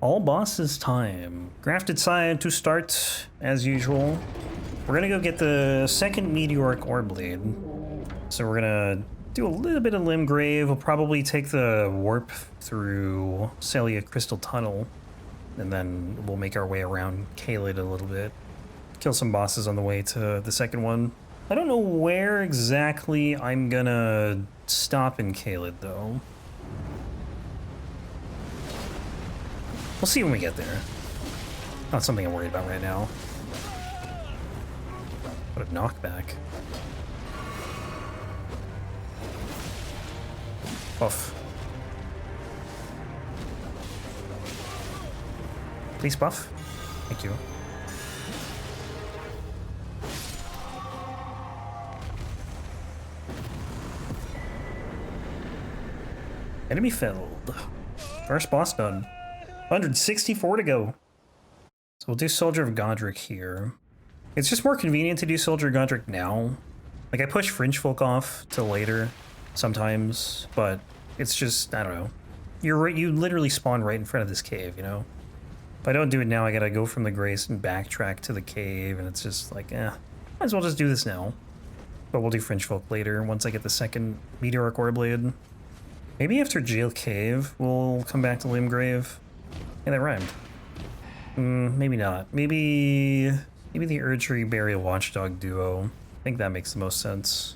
All bosses time. Grafted Scion to start, as usual. We're gonna go get the second Meteoric Ore Blade. So we're gonna do a little bit of Limgrave. We'll probably take the warp through Sellia Crystal Tunnel. And then we'll make our way around Caelid a little bit. Kill some bosses on the way to the second one. I don't know where exactly I'm gonna stop in Caelid, though. We'll see when we get there. Not something I'm worried about right now. What a knockback. Buff. Please buff. Thank you. Enemy felled. First boss done. 164 to go. So we'll do Soldier of Godrick here. It's just more convenient to do Soldier of Godrick now. Like, I push Fringe Folk off till later sometimes, but it's just, I don't know. You literally spawn right in front of this cave, you know? If I don't do it now, I gotta go from the Grace and backtrack to the cave, and it's just like, might as well just do this now. But we'll do Fringe Folk later, once I get the second Meteoric Ore Blade. Maybe after Jail Cave, we'll come back to Limgrave. Yeah, that rhymed. Maybe not. Maybe the Erdtree Burial Watchdog duo. I think that makes the most sense.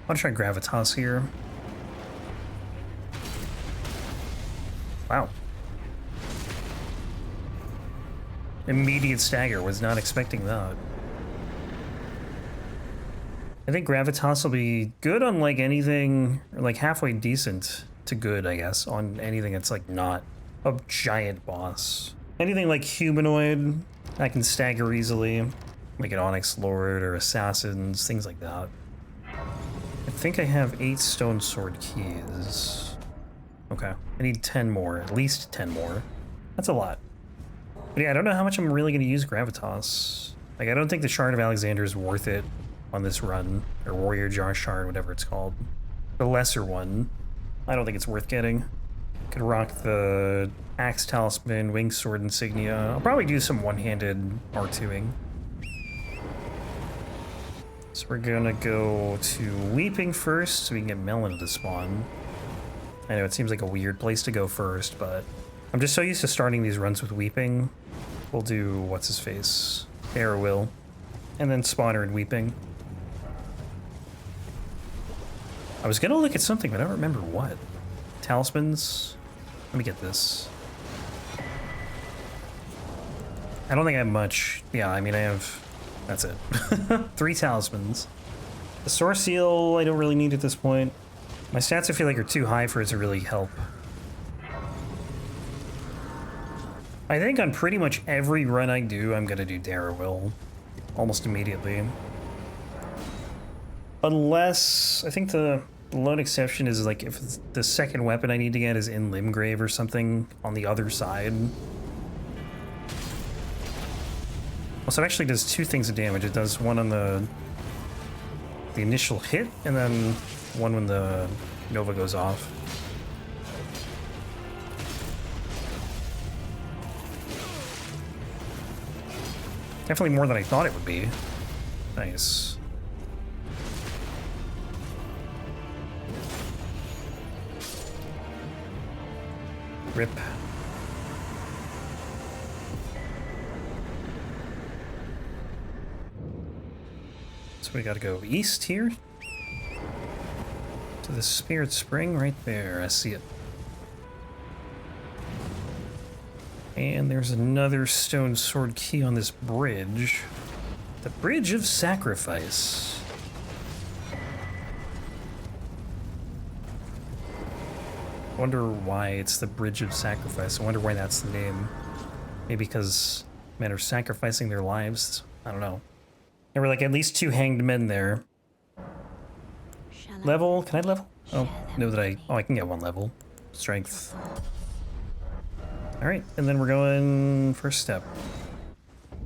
I'll try Gravitas here. Wow. Immediate stagger, was not expecting that. I think Gravitas will be good on like anything, or like halfway decent to good, I guess, on anything that's like not a giant boss. Anything like humanoid, I can stagger easily, like an Onyx Lord or Assassins, things like that. I think I have 8 Stone Sword keys. Okay, I need 10 more, at least 10 more. That's a lot. But yeah, I don't know how much I'm really gonna use Gravitas. Like, I don't think the Shard of Alexander is worth it on this run, or Warrior Jar Shard, whatever it's called. The lesser one, I don't think it's worth getting. Could rock the Axe Talisman, Wing Sword Insignia. I'll probably do some one-handed R2ing. So we're gonna go to Weeping first, so we can get Melon to spawn. I know it seems like a weird place to go first, but I'm just so used to starting these runs with Weeping. We'll do, what's-his-face? Darriwil. And then Spawner and Weeping. I was gonna look at something, but I don't remember what. Talismans? Let me get this. I don't think I have much. Yeah, I mean, I have... That's it. 3 talismans. The Source Seal, I don't really need at this point. My stats, I feel like, are too high for it to really help. I think on pretty much every run I do, I'm gonna do Darriwil. Almost immediately. Unless, I think the lone exception is like if the second weapon I need to get is in Limgrave or something on the other side. Also, it actually does 2 things of damage. It does one on the initial hit, and then one when the Nova goes off. Definitely more than I thought it would be. Nice. Rip. So we gotta go east here. To the Spirit Spring right there. I see it. And there's another Stone Sword key on this bridge. The Bridge of Sacrifice. I wonder why it's the Bridge of Sacrifice. I wonder why that's the name. Maybe because men are sacrificing their lives? I don't know. There were like at least 2 hanged men there. Level? Can I level? Oh, know that I can get 1 level. Strength. Alright, and then we're going first step.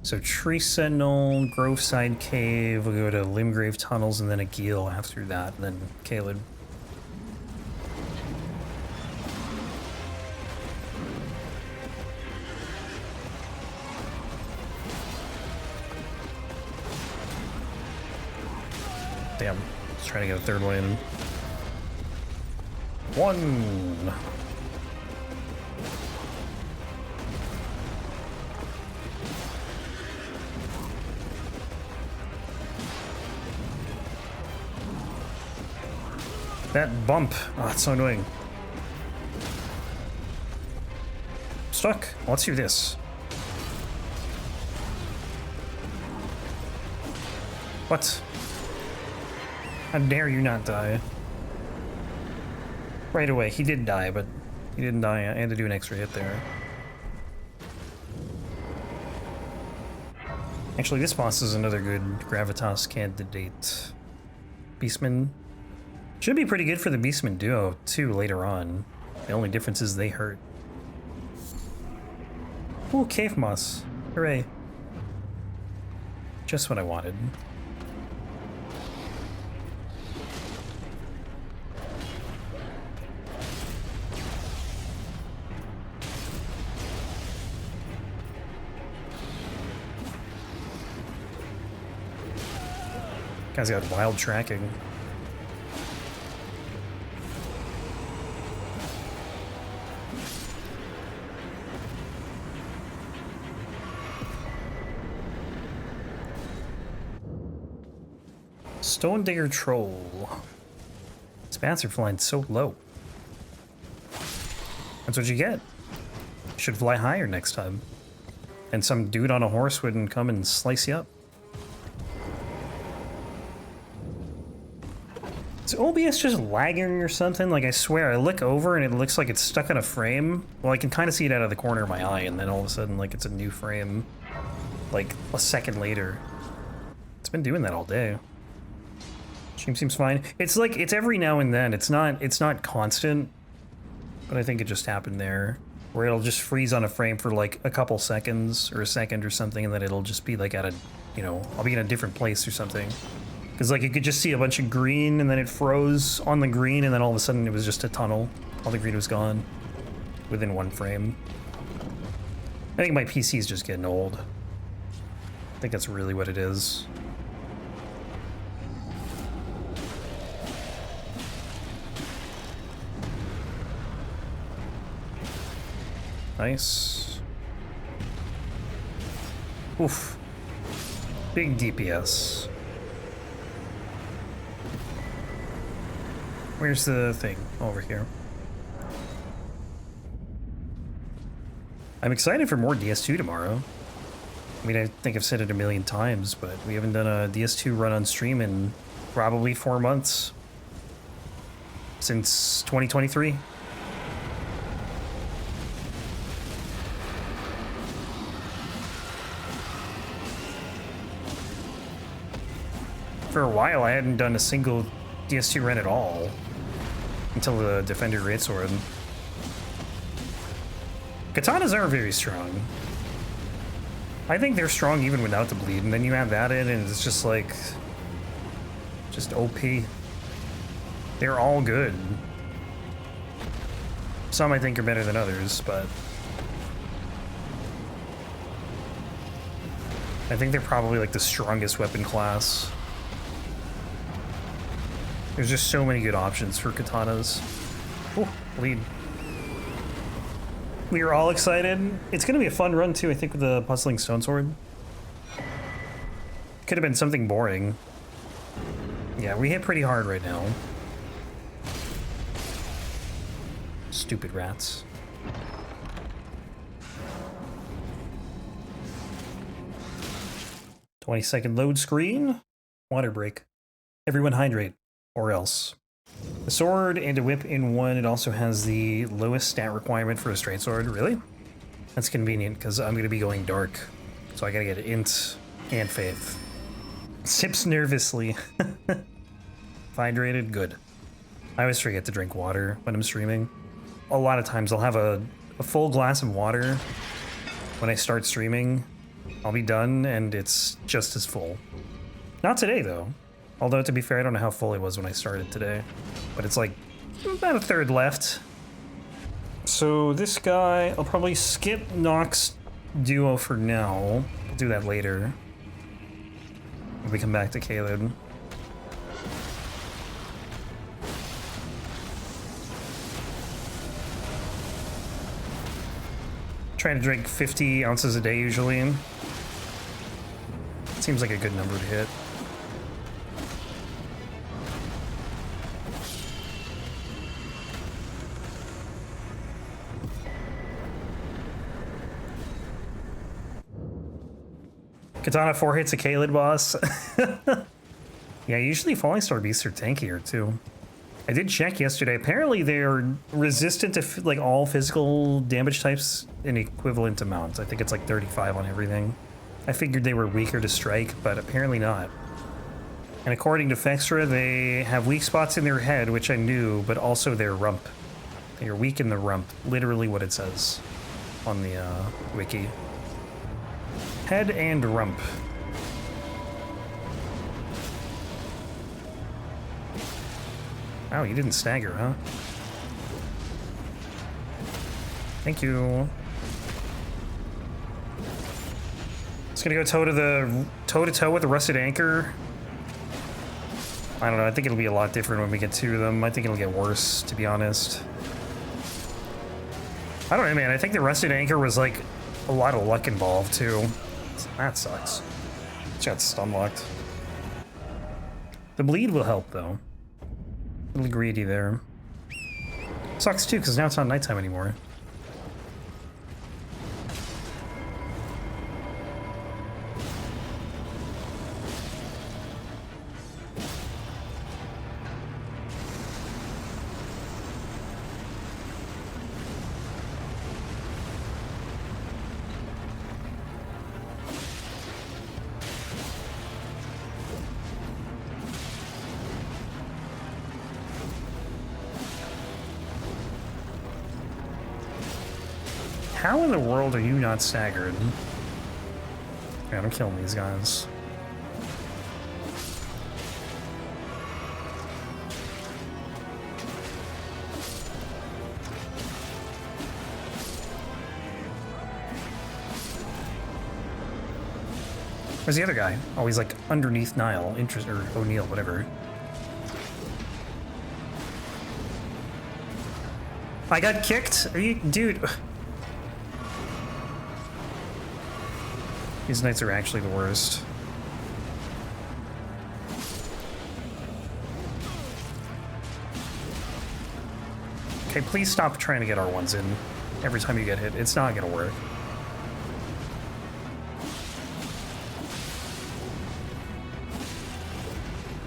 So Tree Sentinel, Groveside Cave, we'll go to Limgrave Tunnels, and then Agheel after that, and then Caelid. Damn, let's try to get a third one in. One! That bump. Oh, it's so annoying. Stuck. Let's do this. What? How dare you not die? Right away. He did die, but he didn't die. I had to do an extra hit there. Actually, this boss is another good Gravitas candidate. Beastman. Should be pretty good for the Beastman duo, too, later on. The only difference is they hurt. Ooh, cave moss. Hooray. Just what I wanted. Guy's got wild tracking. Stonedigger Troll. His bats are flying so low. That's what you get. Should fly higher next time. And some dude on a horse wouldn't come and slice you up. Is OBS just lagging or something? Like, I swear, I look over and it looks like it's stuck in a frame. Well, I can kind of see it out of the corner of my eye, and then all of a sudden, like, it's a new frame. Like, a second later. It's been doing that all day. Stream seems fine. It's like, it's every now and then. It's not constant, but I think it just happened there. Where it'll just freeze on a frame for like a couple seconds or a second or something, and then it'll just be like at a, you know, I'll be in a different place or something. Because like you could just see a bunch of green and then it froze on the green and then all of a sudden it was just a tunnel. All the green was gone within one frame. I think my PC is just getting old. I think that's really what it is. Nice. Oof. Big DPS. Where's the thing? Over here. I'm excited for more DS2 tomorrow. I mean, I think I've said it a million times, but we haven't done a DS2 run on stream in probably 4 months. Since 2023. For a while, I hadn't done a single DS2 run at all. Until the Defender Greatsword. Katanas are very strong. I think they're strong even without the bleed, and then you add that in and it's just like... just OP. They're all good. Some I think are better than others, but... I think they're probably like the strongest weapon class. There's just so many good options for katanas. Oh, bleed. We are all excited. It's going to be a fun run too, I think, with the Puzzling Stone Sword. Could have been something boring. Yeah, we hit pretty hard right now. Stupid rats. "20-second load screen. Water break. Everyone hydrate. Or else." A sword and a whip in one. It also has the lowest stat requirement for a straight sword. Really? That's convenient, because I'm going to be going dark. So I gotta get int and faith. Sips nervously. Hydrated? Good. I always forget to drink water when I'm streaming. A lot of times I'll have a full glass of water when I start streaming, I'll be done, and it's just as full. Not today, though. Although, to be fair, I don't know how full it was when I started today. But it's like about a third left. So this guy, I'll probably skip Nox Duo for now. I'll do that later. When we come back to Caelid. Trying to drink 50 ounces a day usually. Seems like a good number to hit. Katana 4 hits a Caelid boss. Yeah, usually Fallingstar beasts are tankier too. I did check yesterday. Apparently they're resistant to like all physical damage types in equivalent amounts. I think it's like 35 on everything. I figured they were weaker to strike, but apparently not. And according to Fextra, they have weak spots in their head, which I knew, but also their rump. They are weak in the rump. Literally what it says on the wiki. Head and rump. Oh, you didn't stagger, huh? Thank you. Just gonna go toe-to-toe with the Rusted Anchor. I don't know, I think it'll be a lot different when we get to them. I think it'll get worse, to be honest. I don't know, man. I think the Rusted Anchor was like a lot of luck involved, too. That sucks. It's got stun locked. The bleed will help, though. A little greedy there. Sucks too, because now it's not nighttime anymore. How in the world are you not staggered? God, I'm killing these guys. Where's the other guy? Oh, he's like underneath Nile, or O'Neill, whatever. I got kicked? Are you, dude? These knights are actually the worst. Okay, please stop trying to get R1s in every time you get hit. It's not gonna work.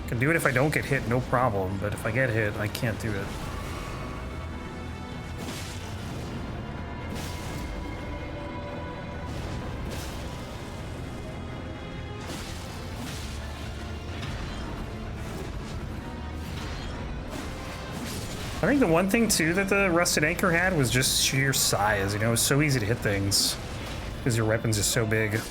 Can do it if I don't get hit, no problem, but if I get hit, I can't do it. I think the one thing, too, that the Rusted Anchor had was just sheer size. You know, it was so easy to hit things because your weapon's just so big.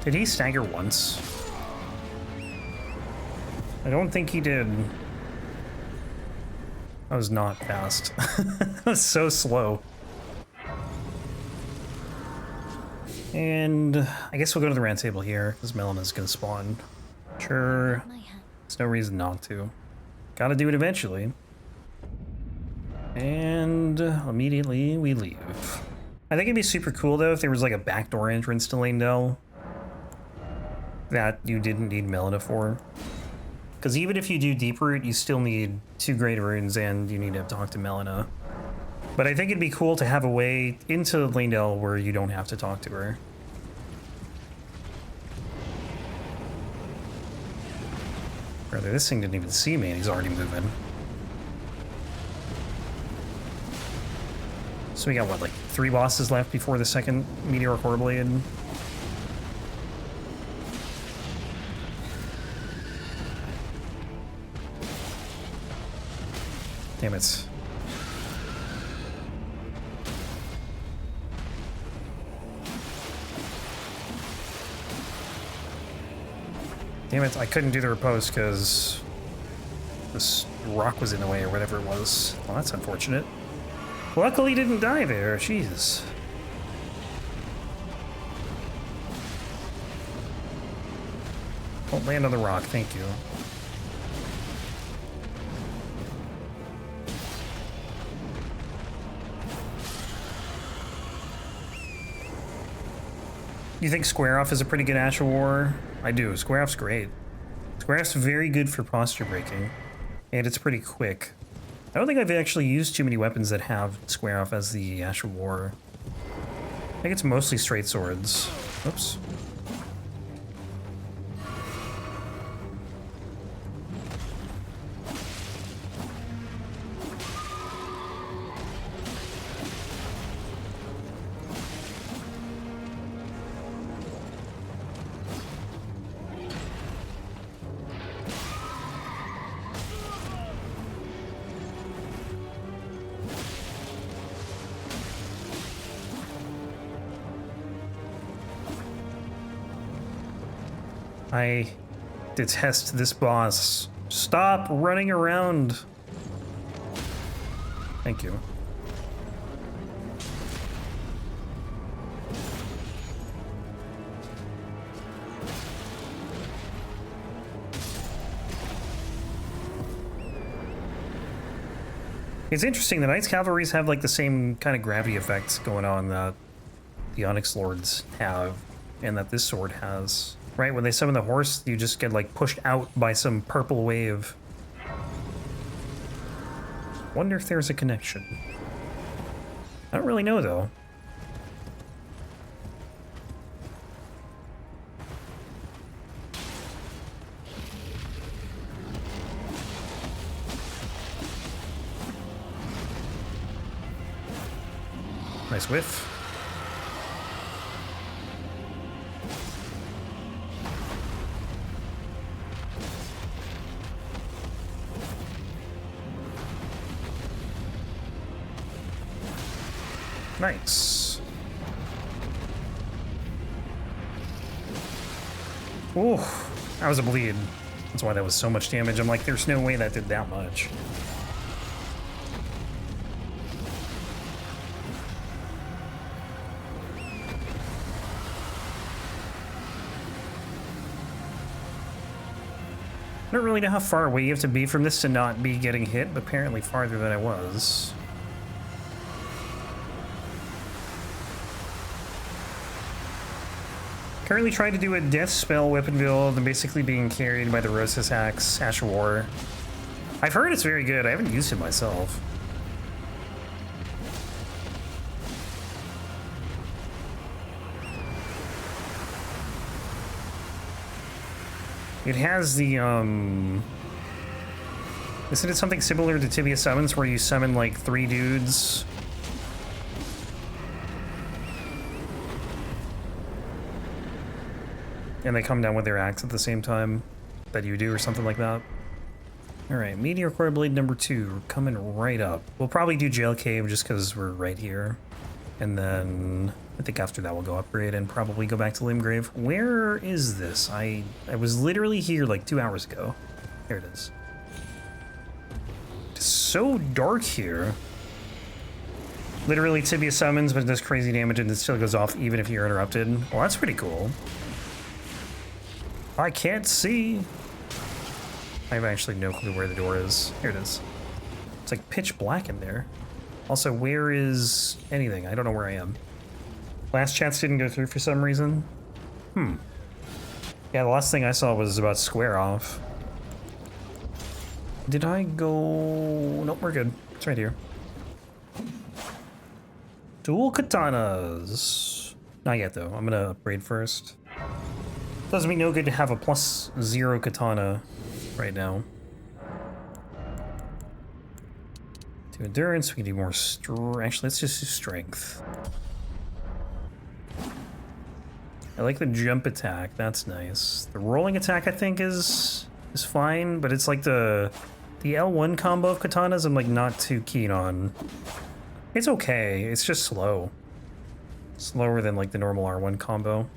Did he stagger once? I don't think he did. I was not fast. That was so slow. And I guess we'll go to the round table here, because Melina's gonna spawn. Sure. There's no reason not to. Gotta do it eventually. And immediately we leave. I think it'd be super cool though if there was like a backdoor entrance to Leyndell that you didn't need Melina for. Because even if you do Deep Root, you still need 2 Great Runes and you need to talk to Melina. But I think it'd be cool to have a way into Leyndell where you don't have to talk to her. Brother, this thing didn't even see me and he's already moving. So we got, what, like 3 bosses left before the second Meteoric Warblade? Damn it. Damn it, I couldn't do the riposte because this rock was in the way or whatever it was. Well, that's unfortunate. Luckily didn't die there, jeez. Don't land on the rock, thank you. You think Square Off is a pretty good Ash of War? I do. Square Off's great. Square Off's very good for posture breaking, and it's pretty quick. I don't think I've actually used too many weapons that have Square Off as the Ash of War. I think it's mostly straight swords. Oops. I detest this boss. Stop running around. Thank you. It's interesting, the Knights Cavalries have like the same kind of gravity effects going on that the Onyx Lords have, and that this sword has. Right, when they summon the horse, you just get like pushed out by some purple wave. Wonder if there's a connection. I don't really know though. Nice whiff. Nice. Ooh, that was a bleed. That's why that was so much damage. I'm like, there's no way that did that much. I don't really know how far away you have to be from this to not be getting hit, but apparently farther than I was. Currently trying to do a death spell weapon build and basically being carried by the Rosis Axe, Ash of War. I've heard it's very good. I haven't used it myself. It has the, isn't it something similar to Tibia Summons where you summon like 3 dudes? And they come down with their axe at the same time that you do or something like that. Alright, Meteoric Core Blade number 2, coming right up. We'll probably do Jail Cave just because we're right here. And then I think after that we'll go upgrade and probably go back to Limgrave. Where is this? I was literally here like 2 hours ago. There it is. It's so dark here. Literally Tibia summons, but it does crazy damage and it still goes off even if you're interrupted. Well, that's pretty cool. I can't see. I have actually no clue where the door is. Here it is. It's like pitch black in there. Also, where is anything? I don't know where I am. Last chats didn't go through for some reason. Yeah, the last thing I saw was about Square Off. Did I go... Nope, we're good. It's right here. Dual katanas. Not yet, though. I'm gonna upgrade first. Does me no good to have a +0 katana right now. To endurance, we can do more actually, let's just do strength. I like the jump attack, that's nice. The rolling attack I think is fine, but it's like the The L1 combo of katanas I'm like not too keen on. It's okay, it's just slow. Slower than like the normal R1 combo.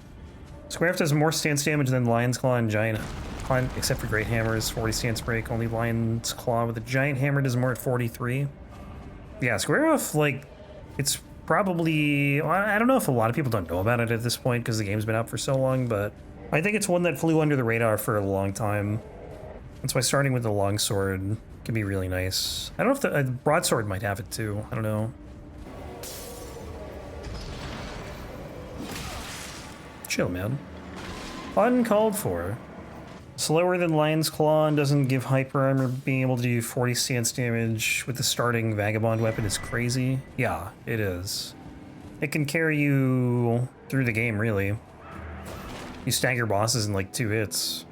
Squareft does more stance damage than Lion's Claw and Giant Hunt, except for Great Hammers, 40 stance break. Only Lion's Claw with a Giant Hammer does more at 43. Yeah, Squareft, like, it's probably... I don't know if a lot of people don't know about it at this point because the game's been out for so long, but I think it's one that flew under the radar for a long time. That's why starting with the longsword can be really nice. I don't know if the broadsword might have it too. I don't know. Chill, man. Uncalled for. Slower than Lion's Claw and doesn't give hyper armor. Being able to do 40 stance damage with the starting Vagabond weapon is crazy. Yeah, it is. It can carry you through the game, really. You stagger bosses in like 2 hits.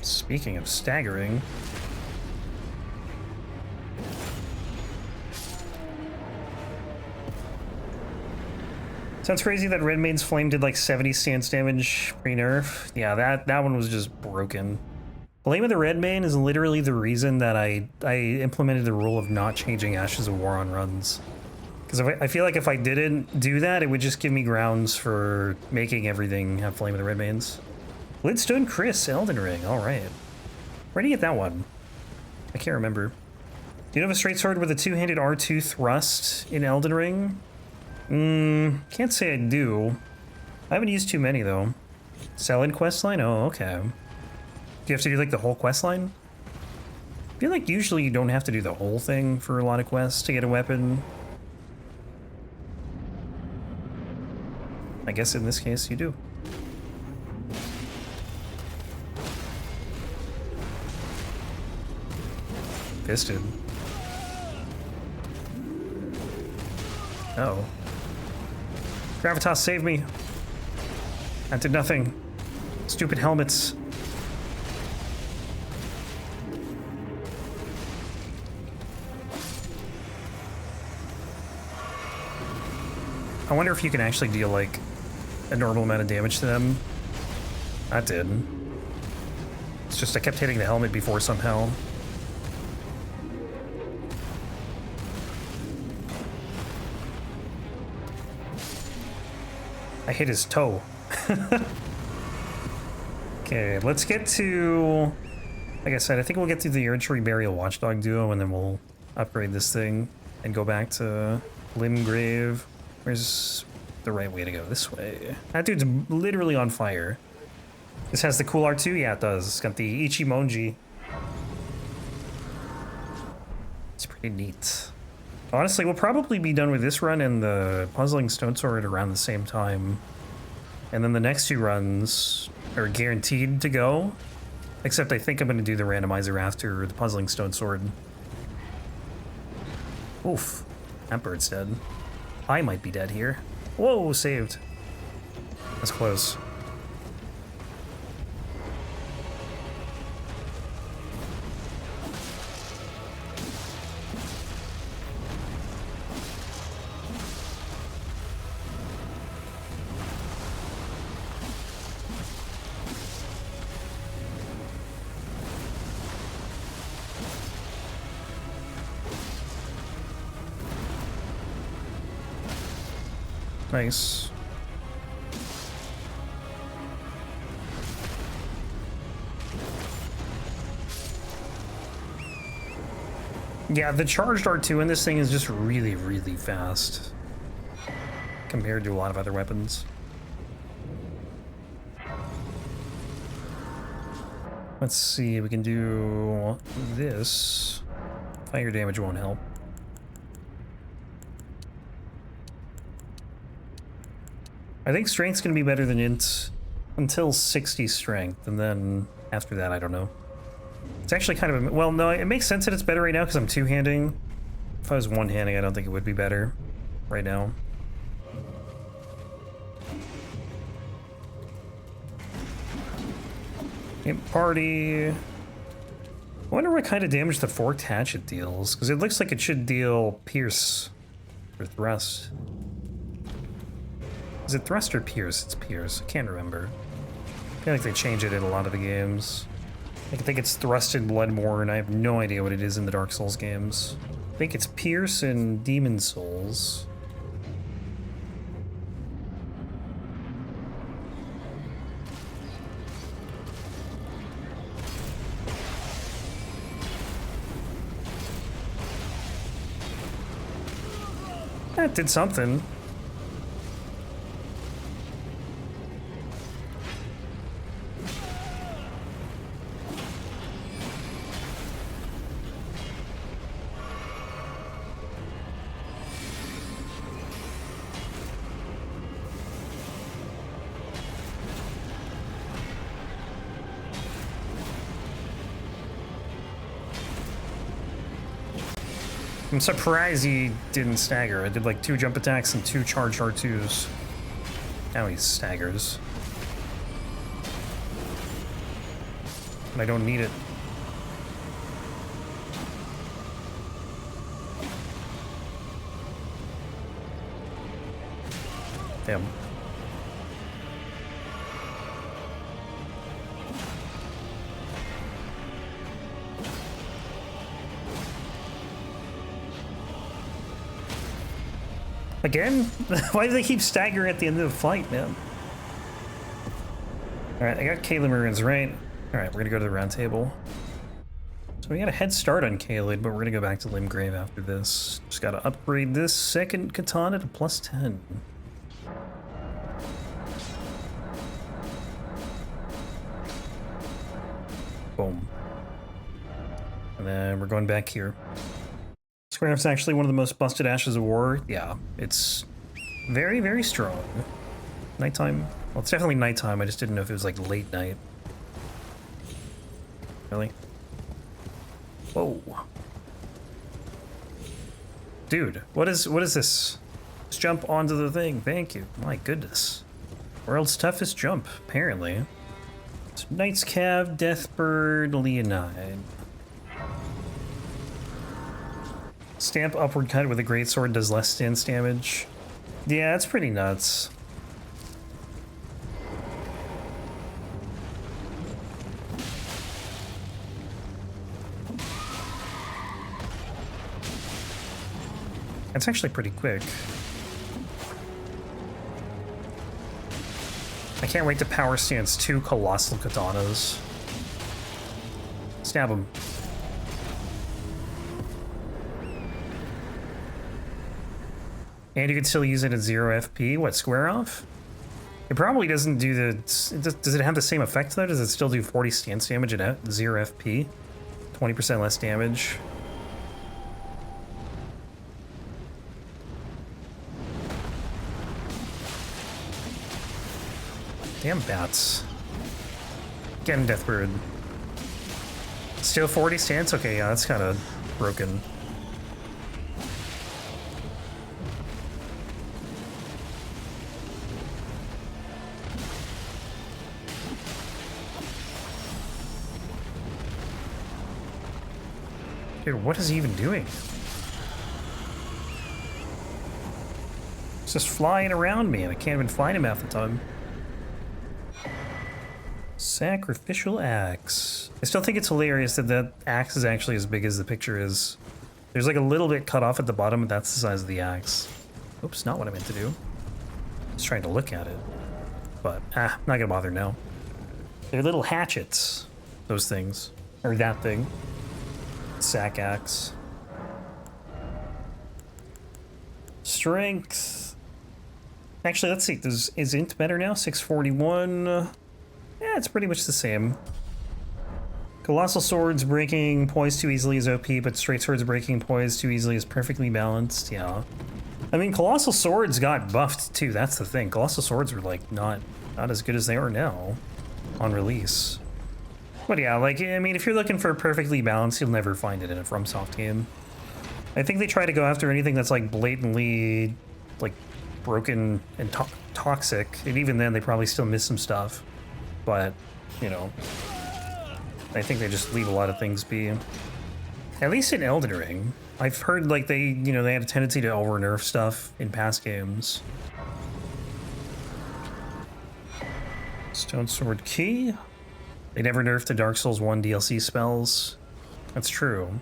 Speaking of staggering... Sounds crazy that Redmane's Flame did like 70 stance damage pre-nerf. Yeah, that one was just broken. Flame of the Redmane is literally the reason that I implemented the rule of not changing Ashes of War on runs. Because I feel like if I didn't do that, it would just give me grounds for making everything have Flame of the Redmanes. Lidstone Chris, Elden Ring, alright. Where do you get that one? I can't remember. Do you have a straight sword with a two-handed R2 thrust in Elden Ring? Can't say I do. I haven't used too many, though. Caelid questline? Oh, okay. Do you have to do, like, the whole questline? I feel like usually you don't have to do the whole thing for a lot of quests to get a weapon. I guess in this case you do. Fisted. Uh-oh. Gravitas, save me. That did nothing. Stupid helmets. I wonder if you can actually deal, like, a normal amount of damage to them. That did. It's just I kept hitting the helmet before somehow. I hit his toe. Okay, let's get to... Like I said, I think we'll get to the Erdtree Burial Watchdog duo, and then we'll upgrade this thing and go back to Limgrave. Where's the right way to go? This way. That dude's literally on fire. This has the cool R2? Yeah, it does. It's got the Ichimonji. It's pretty neat. Honestly, we'll probably be done with this run and the Puzzling Stone Sword around the same time. And then the next 2 runs are guaranteed to go. Except I think I'm going to do the randomizer after the Puzzling Stone Sword. Oof. That bird's dead. I might be dead here. Whoa, saved. That's close. Nice. Yeah, the charged R2 in this thing is just really, really fast compared to a lot of other weapons. Let's see, we can do this. Fire damage won't help. I think strength's gonna be better than int until 60 strength, and then after that, I don't know. It's actually kind of, well, no, it makes sense that it's better right now because I'm two-handing. If I was one-handing, I don't think it would be better right now. Imp party. I wonder what kind of damage the forked hatchet deals, because it looks like it should deal pierce or thrust. Is it thrust or pierce? It's pierce. I can't remember. I feel like they change it in a lot of the games. I think it's thrust in Bloodborne. I have no idea what it is in the Dark Souls games. I think it's pierce in Demon Souls. That did something. I'm surprised he didn't stagger. I did like 2 jump attacks and 2 charged R2s. Now he staggers. And I don't need it. Damn. Again? Why do they keep staggering at the end of the fight, man? Alright, I got Caelid runes, right? Alright, we're gonna go to the round table. So we got a head start on Caelid, but we're gonna go back to Limgrave after this. Just gotta upgrade this second katana to +10. Boom. And then we're going back here. Square's actually one of the most busted Ashes of War. Yeah, it's very, very strong. Nighttime. Well, it's definitely nighttime. I just didn't know if it was like late night. Really? Whoa. Dude, what is this? Let's jump onto the thing. Thank you. My goodness. World's toughest jump, apparently. It's Knight's Cav, Deathbird, Leonine. Stamp upward cut with a greatsword does less stance damage. Yeah, that's pretty nuts. That's actually pretty quick. I can't wait to power stance 2 colossal katanas. Stab him. And you can still use it at 0 FP. What, square off? It probably doesn't do the... Does it have the same effect though? Does it still do 40 stance damage at 0 FP? 20% less damage. Damn bats. Get him, Deathbird. Still 40 stance? Okay, yeah, that's kind of broken. Dude, what is he even doing? He's just flying around me and I can't even find him half the time. Sacrificial axe. I still think it's hilarious that that axe is actually as big as the picture is. There's like a little bit cut off at the bottom, but that's the size of the axe. Oops, not what I meant to do. Just trying to look at it. But, not gonna bother now. They're little hatchets, those things. Or that thing. Sack axe. Strength. Actually, let's see. Is int better now? 641. Yeah, it's pretty much the same. Colossal swords breaking poise too easily is OP, but straight swords breaking poise too easily is perfectly balanced. Yeah. I mean, colossal swords got buffed too. That's the thing. Colossal swords were like not as good as they are now on release. But yeah, like, I mean, if you're looking for perfectly balanced, you'll never find it in a FromSoft game. I think they try to go after anything that's like blatantly like broken and toxic, and even then they probably still miss some stuff. But, you know, I think they just leave a lot of things be. At least in Elden Ring. I've heard like they had a tendency to over-nerf stuff in past games. Stone Sword Key. They never nerfed the Dark Souls 1 DLC spells. That's true.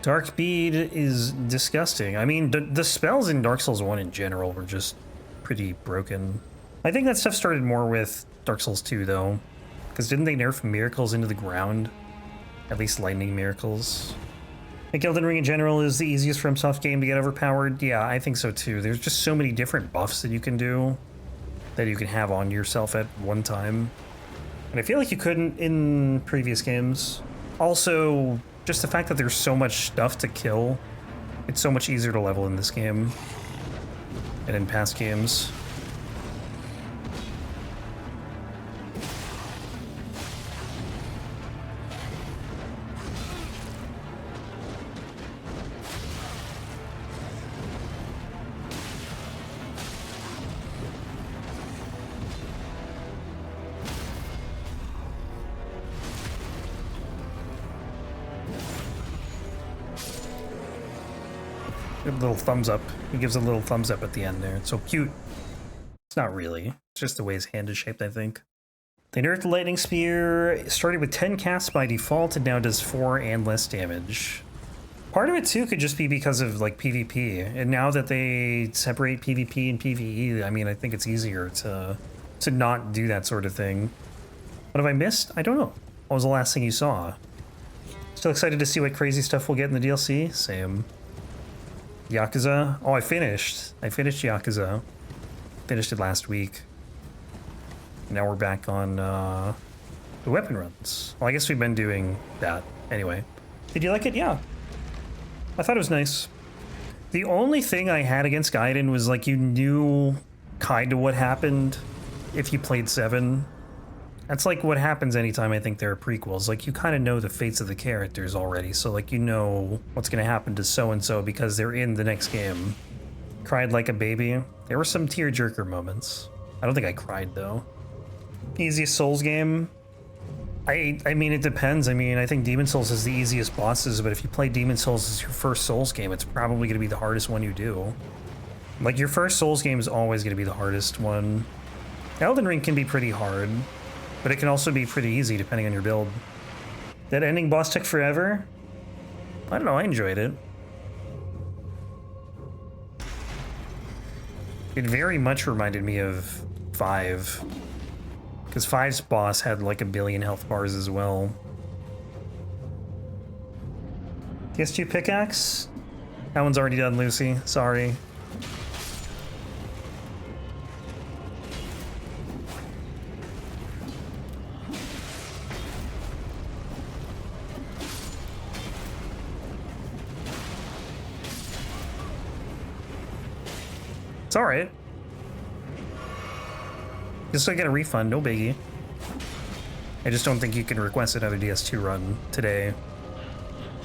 Dark Bead is disgusting. I mean, the spells in Dark Souls 1 in general were just pretty broken. I think that stuff started more with Dark Souls 2, though. Because didn't they nerf miracles into the ground? At least lightning miracles. I think Elden Ring in general is the easiest FromSoft game to get overpowered. Yeah, I think so, too. There's just so many different buffs that you can do, that you can have on yourself at one time. And I feel like you couldn't in previous games. Also, just the fact that there's so much stuff to kill, it's so much easier to level in this game and in past games. A little thumbs up. He gives a little thumbs up at the end there. It's so cute. It's not really. It's just the way his hand is shaped, I think. They nerfed the Lightning Spear. It started with 10 casts by default and now does 4 and less damage. Part of it, too, could just be because of, like, PvP. And now that they separate PvP and PvE, I mean, I think it's easier to not do that sort of thing. What have I missed? I don't know. What was the last thing you saw? Still excited to see what crazy stuff we'll get in the DLC? Same. Yakuza? Oh, I finished. I finished Yakuza. Finished it last week. Now we're back on the weapon runs. Well, I guess we've been doing that anyway. Did you like it? Yeah. I thought it was nice. The only thing I had against Gaiden was like you knew kind of what happened if you played 7. That's like what happens anytime I think there are prequels. Like you kind of know the fates of the characters already, so like you know what's gonna happen to so-and-so because they're in the next game. Cried like a baby. There were some tearjerker moments. I don't think I cried though. Easiest Souls game? I mean, it depends. I mean, I think Demon Souls is the easiest bosses, but if you play Demon Souls as your first Souls game, it's probably gonna be the hardest one you do. Like your first Souls game is always gonna be the hardest one. Elden Ring can be pretty hard, but it can also be pretty easy depending on your build. That ending boss took forever? I don't know, I enjoyed it. It very much reminded me of 5. Because 5's boss had like a billion health bars as well. PS2 pickaxe? That one's already done, Lucy. Sorry. It's alright. You'll still get a refund, no biggie. I just don't think you can request another DS2 run today.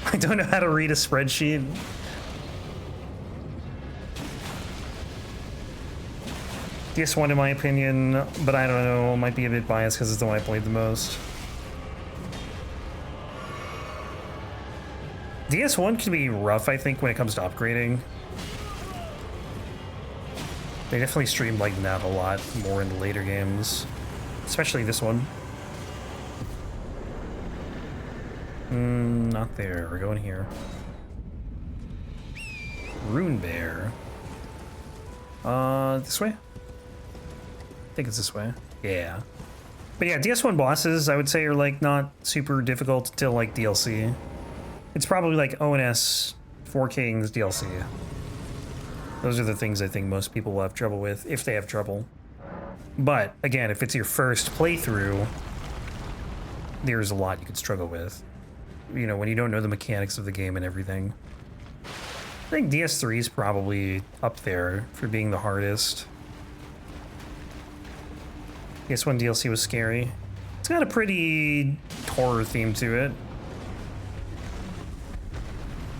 I don't know how to read a spreadsheet. DS1 in my opinion, but I don't know, might be a bit biased because it's the one I played the most. DS1 can be rough, I think, when it comes to upgrading. They definitely streamlined that a lot more in the later games, especially this one. Not there. We're going here. Rune Bear. This way? I think it's this way. Yeah. But yeah, DS1 bosses, I would say, are like not super difficult until like DLC. It's probably like ONS 4 Kings DLC. Those are the things I think most people will have trouble with, if they have trouble. But, again, if it's your first playthrough, there's a lot you could struggle with. You know, when you don't know the mechanics of the game and everything. I think DS3 is probably up there for being the hardest. DS1 DLC was scary. It's got a pretty horror theme to it.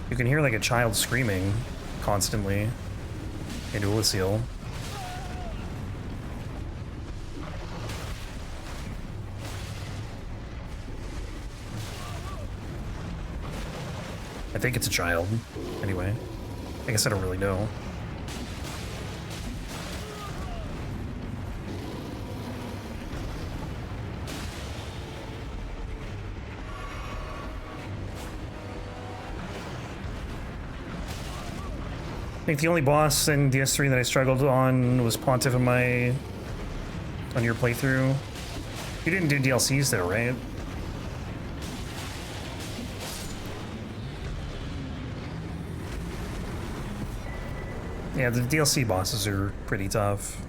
You can hear like a child screaming constantly. In Ulyssil. I think it's a child. Anyway, I guess I don't really know. I think the only boss in DS3 that I struggled on was Pontiff on your playthrough. You didn't do DLCs though, right? Yeah, the DLC bosses are pretty tough.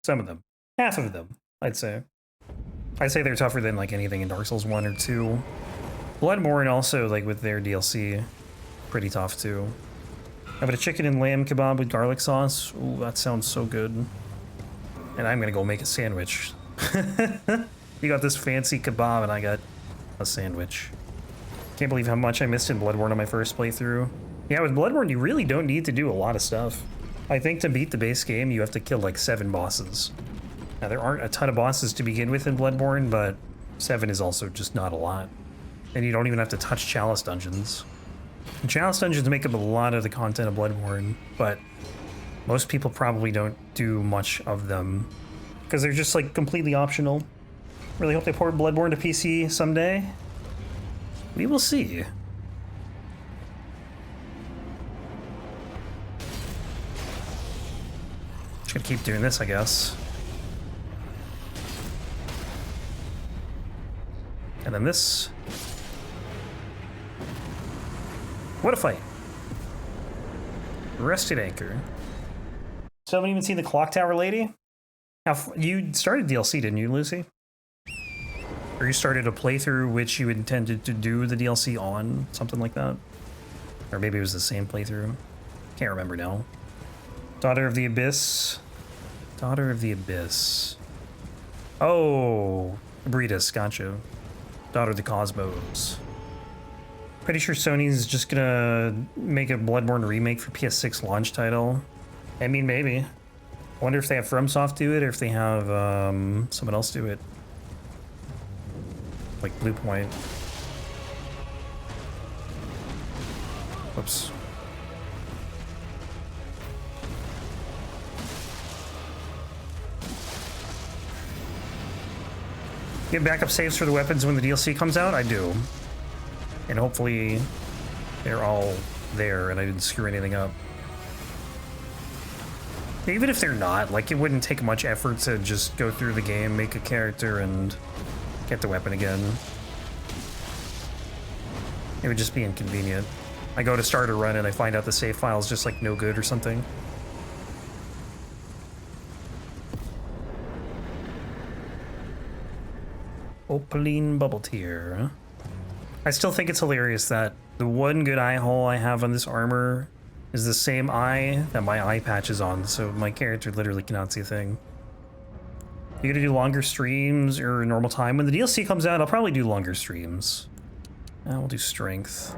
Some of them. Half of them, I'd say. I'd say they're tougher than like anything in Dark Souls 1 or 2. Bloodborne also, like with their DLC, pretty tough too. How about a chicken and lamb kebab with garlic sauce? Ooh, that sounds so good. And I'm gonna go make a sandwich. You got this fancy kebab and I got a sandwich. Can't believe how much I missed in Bloodborne on my first playthrough. Yeah, with Bloodborne, you really don't need to do a lot of stuff. I think to beat the base game, you have to kill like 7 bosses. Now, there aren't a ton of bosses to begin with in Bloodborne, but 7 is also just not a lot. And you don't even have to touch Chalice dungeons. And Chalice dungeons make up a lot of the content of Bloodborne, but most people probably don't do much of them because they're just like completely optional. Really hope they port Bloodborne to PC someday. We will see. Just gonna keep doing this, I guess. And then this. What a fight. Rested Anchor. So I haven't even seen the Clock Tower lady? You started DLC, didn't you, Lucy? Or you started a playthrough which you intended to do the DLC on? Something like that? Or maybe it was the same playthrough? Can't remember now. Daughter of the Abyss. Daughter of the Abyss. Oh, Breedis, gotcha. Daughter of the Cosmos. Pretty sure Sony's just gonna make a Bloodborne remake for PS6 launch title. I mean, maybe. I wonder if they have FromSoft do it or if they have someone else do it. Like Bluepoint. Whoops. Get backup saves for the weapons when the DLC comes out? I do. And hopefully they're all there and I didn't screw anything up. Even if they're not, like, it wouldn't take much effort to just go through the game, make a character, and get the weapon again. It would just be inconvenient. I go to start a run and I find out the save file is just, like, no good or something. Opaline Bubble Tear. I still think it's hilarious that the one good eye hole I have on this armor is the same eye that my eye patch is on, so my character literally cannot see a thing. You gonna do longer streams or normal time? When the DLC comes out, I'll probably do longer streams. We'll do strength.